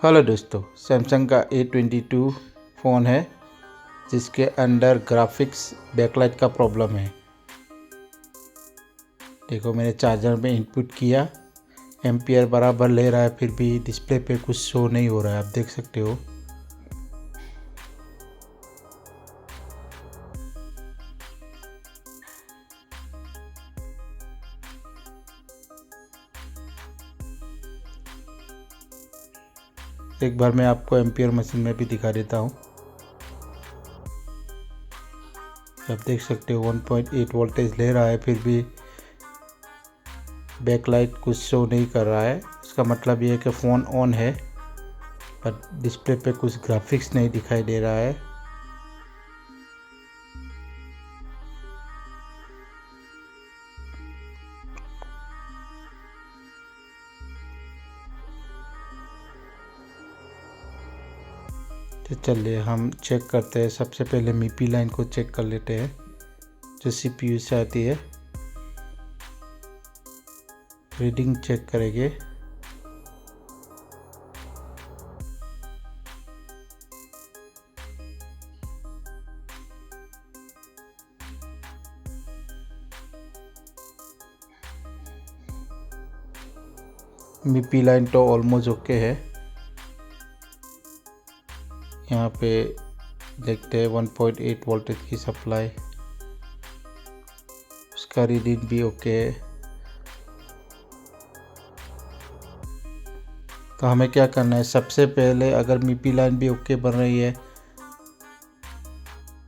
Hello दोस्तों, Samsung का A22 phone है जिसके अंदर ग्राफिक्स बैकलाइट का प्रॉब्लम है। देखो, मैंने चार्जर में इनपुट किया, एम्पियर बराबर ले रहा है, फिर भी डिस्प्ले पे कुछ शो नहीं हो रहा है। आप देख सकते हो। एक बार मैं आपको एम्पियर मशीन में भी दिखा देता हूँ। आप देख सकते हो 1.8 वोल्टेज ले रहा है, फिर भी बैकलाइट कुछ शो नहीं कर रहा है। इसका मतलब ये है कि फ़ोन ऑन है पर डिस्प्ले पे कुछ ग्राफिक्स नहीं दिखाई दे रहा है। तो चलिए हम चेक करते हैं। सबसे पहले MIPI लाइन को चेक कर लेते हैं जो CPU से आती है। रीडिंग चेक करेंगे। MIPI लाइन तो ऑलमोस्ट ओके है। यहाँ पे देखते हैं 1.8 वोल्टेज की सप्लाई, उसका रीडिंग भी ओके है। तो हमें क्या करना है, सबसे पहले अगर MIPI लाइन भी ओके बन रही है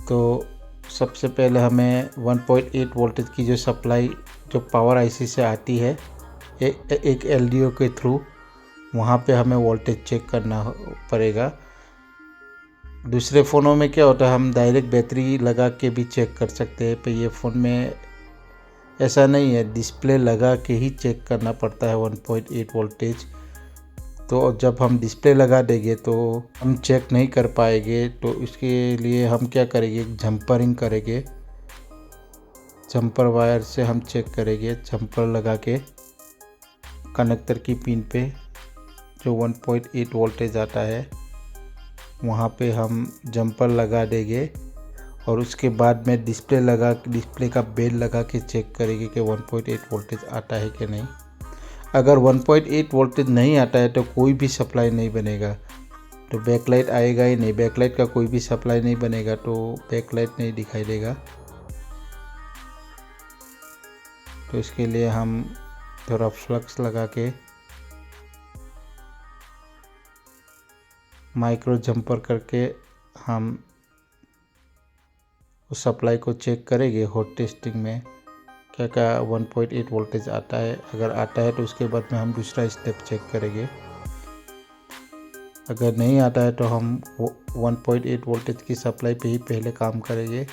तो सबसे पहले हमें 1.8 वोल्टेज की जो सप्लाई जो पावर IC से आती है एक LDO के थ्रू, वहाँ पे हमें वोल्टेज चेक करना पड़ेगा। दूसरे फ़ोनों में क्या होता है, हम डायरेक्ट बैटरी लगा के भी चेक कर सकते हैं, पर ये फ़ोन में ऐसा नहीं है, डिस्प्ले लगा के ही चेक करना पड़ता है 1.8 वोल्टेज। तो जब हम डिस्प्ले लगा देंगे तो हम चेक नहीं कर पाएंगे। तो इसके लिए हम क्या करेंगे, जंपरिंग करेंगे। जंपर वायर से हम चेक करेंगे, जंपर लगा के कनेक्टर की पिन पे जो 1.8 वोल्टेज आता है वहाँ पे हम जंपर लगा देंगे और उसके बाद में डिस्प्ले का बेल लगा के चेक करेंगे कि 1.8 वोल्टेज आता है कि नहीं। अगर 1.8 वोल्टेज नहीं आता है तो कोई भी सप्लाई नहीं बनेगा, तो बैकलाइट आएगा ही नहीं। बैकलाइट का कोई भी सप्लाई नहीं बनेगा तो बैकलाइट नहीं दिखाई देगा। तो इसके लिए हम थोड़ा फ्लक्स लगा के माइक्रो जंपर करके हम उस सप्लाई को चेक करेंगे। हॉट टेस्टिंग में क्या क्या 1.8 वोल्टेज आता है। अगर आता है तो उसके बाद में हम दूसरा स्टेप चेक करेंगे। अगर नहीं आता है तो हम 1.8 वोल्टेज की सप्लाई पे ही पहले काम करेंगे।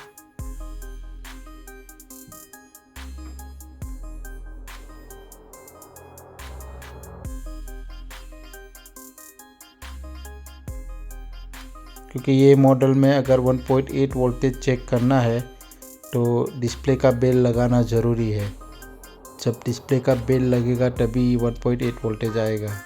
क्योंकि ये मॉडल में अगर 1.8 वोल्टेज चेक करना है तो डिस्प्ले का बेल लगाना ज़रूरी है। जब डिस्प्ले का बेल लगेगा तभी 1.8 वोल्टेज आएगा।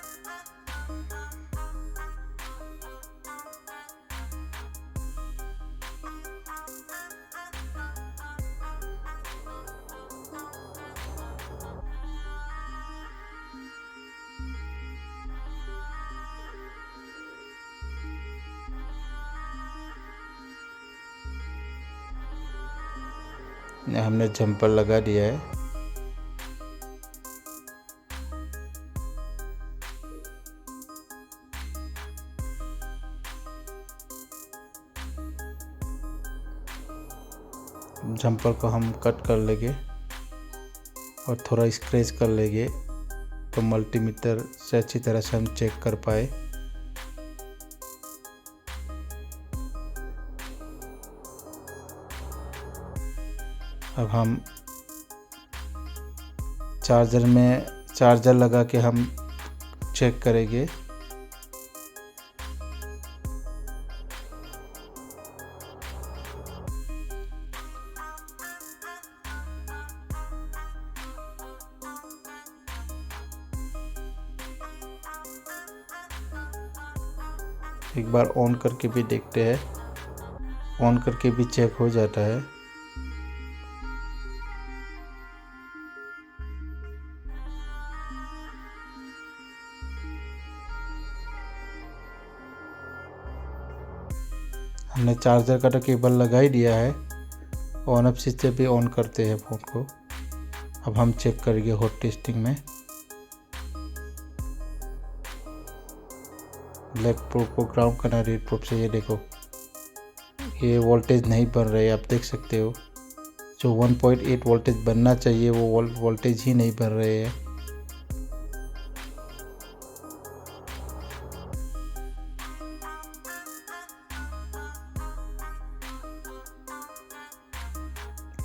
हमने जंपर लगा दिया है। जंपर को हम कट कर लेंगे और थोड़ा स्क्रैच कर लेंगे तो मल्टीमीटर से अच्छी तरह से हम चेक कर पाए। अब हम चार्जर लगा के हम चेक करेंगे। एक बार ऑन करके भी देखते हैं, ऑन करके भी चेक हो जाता है। हमने चार्जर का तो केबल लगा ही दिया है। ऑन ऑफ स्विच से भी ऑन करते हैं फ़ोन को। अब हम चेक करेंगे हॉट टेस्टिंग में। ब्लैक प्रूफ को ग्राउंड करना, रेड प्रूफ से। ये देखो, ये वोल्टेज नहीं बन रही है, आप देख सकते हो। जो 1.8 वोल्टेज बनना चाहिए वो वोल्टेज ही नहीं बन रहे हैं।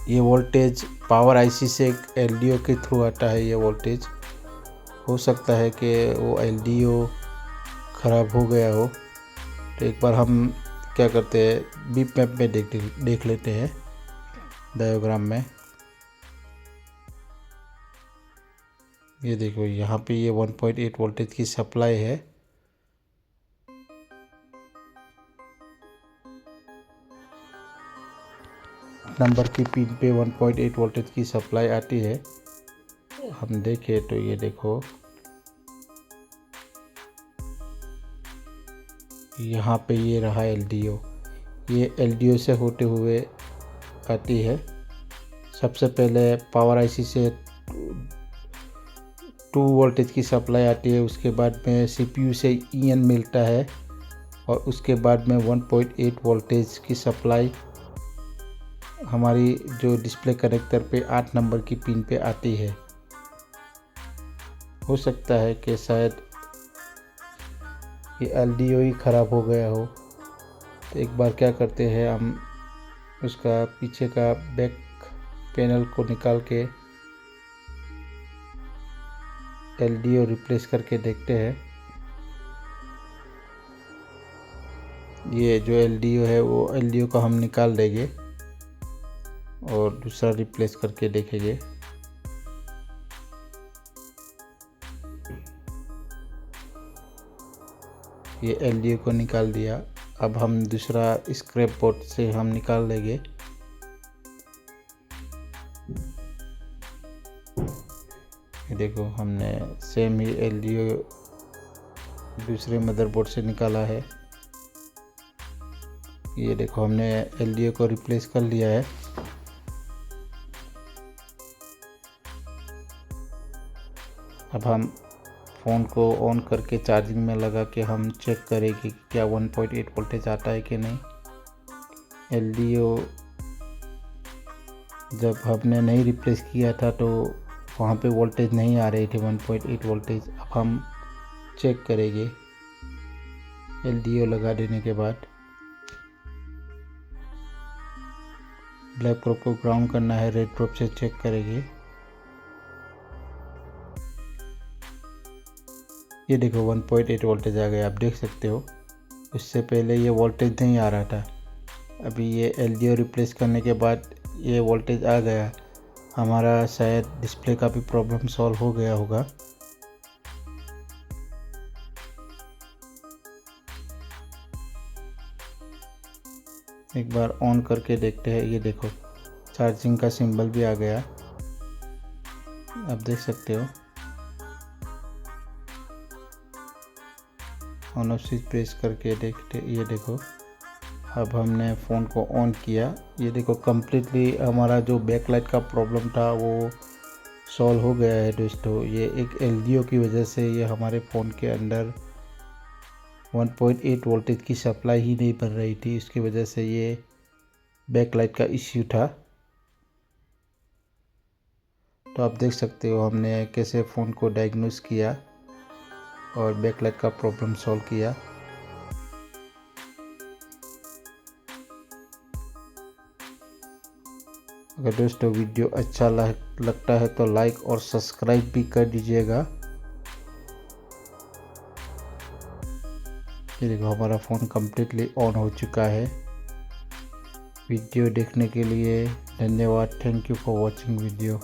ये वोल्टेज पावर आईसी से एक एलडीओ के थ्रू आता है। ये वोल्टेज हो सकता है कि वो एलडीओ ख़राब हो गया हो। तो एक बार हम क्या करते हैं, बीप मैप में देख लेते हैं, डायग्राम में। ये देखो, यहाँ पे ये 1.8 वोल्टेज की सप्लाई है। नंबर की पिन पे 1.8 वोल्टेज की सप्लाई आती है। हम देखें तो ये देखो, यहाँ पे ये रहा एलडीओ। ये एलडीओ से होते हुए आती है। सबसे पहले पावर आईसी से 2 वोल्टेज की सप्लाई आती है। उसके बाद में सीपीयू से ईएन मिलता है और उसके बाद में 1.8 वोल्टेज की सप्लाई हमारी जो डिस्प्ले कनेक्टर पे 8 नंबर की पिन पे आती है। हो सकता है कि शायद ये एलडीओ ही ख़राब हो गया हो। तो एक बार क्या करते हैं, हम उसका पीछे का बैक पैनल को निकाल के एलडीओ रिप्लेस करके देखते हैं। ये जो एलडीओ है वो एलडीओ को हम निकाल देंगे और दूसरा रिप्लेस करके देखेंगे। ये एलडीओ को निकाल दिया। अब हम दूसरा स्क्रैप बोर्ड से हम निकाल लेंगे। ये देखो, हमने सेम ही एलडीओ दूसरे मदरबोर्ड से निकाला है। ये देखो, हमने एलडीओ को रिप्लेस कर लिया है। अब हम फ़ोन को ऑन करके चार्जिंग में लगा के हम चेक करेंगे कि क्या 1.8 वोल्टेज आता है कि नहीं। एलडीओ जब हमने नहीं रिप्लेस किया था तो वहाँ पे वोल्टेज नहीं आ रही थी 1.8 वोल्टेज। अब हम चेक करेंगे एलडीओ लगा देने के बाद। ब्लैक प्रूफ को ग्राउंड करना है, रेड प्रूफ से चेक करेंगे। ये देखो 1.8 वोल्टेज आ गया, आप देख सकते हो। उससे पहले ये वोल्टेज नहीं आ रहा था। अभी ये एलडीओ रिप्लेस करने के बाद ये वोल्टेज आ गया। हमारा शायद डिस्प्ले का भी प्रॉब्लम सॉल्व हो गया होगा। एक बार ऑन करके देखते हैं। ये देखो, चार्जिंग का सिंबल भी आ गया, आप देख सकते हो। ऑन ऑफ स्विच प्रेस करके देखते, ये देखो। अब हमने फ़ोन को ऑन किया। ये देखो, कम्प्लीटली हमारा जो बैकलाइट का प्रॉब्लम था वो सॉल्व हो गया है दोस्तों। ये एक एलडीओ की वजह से ये हमारे फ़ोन के अंदर 1.8 वोल्टेज की सप्लाई ही नहीं बन रही थी। इसकी वजह से ये बैकलाइट का इश्यू था। तो आप देख सकते हो हमने कैसे फ़ोन को डायग्नोस किया और बैकलाइट का प्रॉब्लम सॉल्व किया। अगर दोस्तों वीडियो अच्छा लगता है तो लाइक और सब्सक्राइब भी कर दीजिएगा। ये देखो, हमारा फ़ोन कम्प्लीटली ऑन हो चुका है। वीडियो देखने के लिए धन्यवाद। Thank you for watching video.